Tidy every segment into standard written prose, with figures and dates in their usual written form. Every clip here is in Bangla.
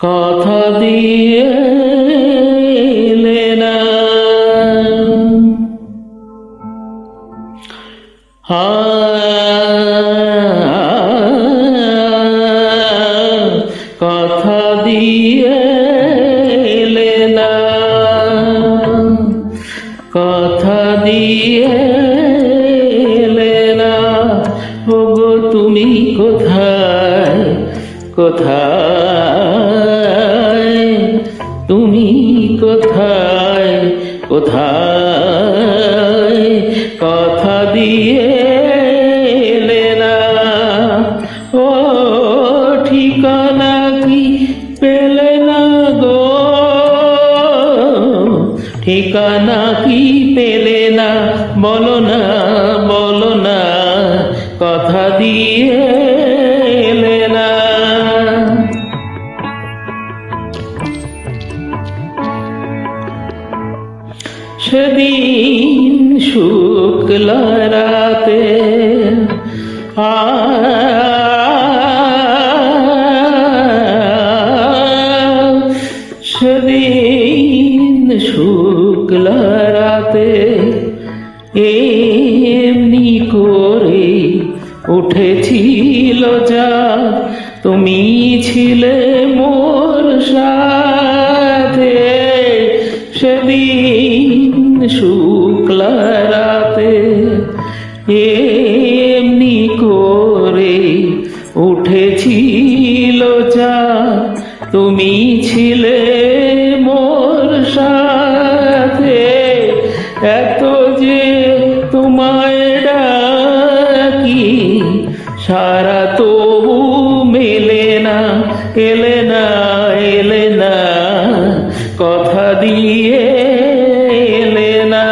কথা দিয়ে এলে না, কথা দিয়ে এলে না, কথা দিয়ে এলে না। ওগো তুমি কোথায়, কোথায় তুমি, কোথায়, কোথায় কথা দিয়ে এলে না। ও ঠিকানা কি পেলে না গো, ঠিকানা কি পেলে না, বলো না, বলো না, কথা দিয়ে এলে না। সেদিন শুক্লা রাতে সেদিন শুক্লা রাতে এমনি করে উঠেছিল যা, তুমি ছিলে মোর সাথে। সেদিন শুক্লা রাতে এমনি করে উঠেছিল যা, তুমি ছিলে মোর সাথে। এত যে তোমায় ডাকি সারা তবু মেলে না, এলে না, এলে না, কথা দিয়ে এলে না।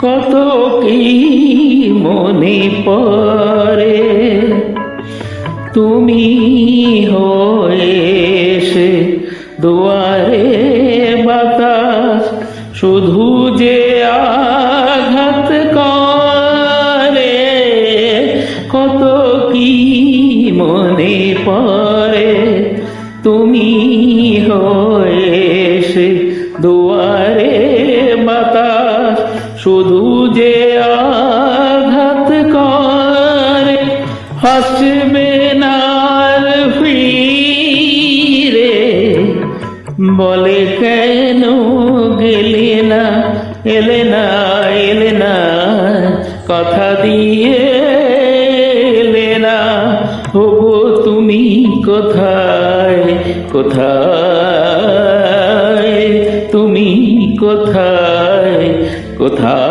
কত কি মনে পড়ে তুমি হয়ে এসে দুয়ারে বাতাস শুধু যে আঘাত করে। কত কি মনে পড়ে তুমি হয়ে এসে দুয়ারে বাতাস শুধু যে আঘাত করে। হাসবে না আর ফিরে, বলে কেন গেলে না, এলে না, এলে না, কথা দিয়ে এলে না। ওগো তুমি কোথায়, কোথায় তুমি, কোথায়, কোথায়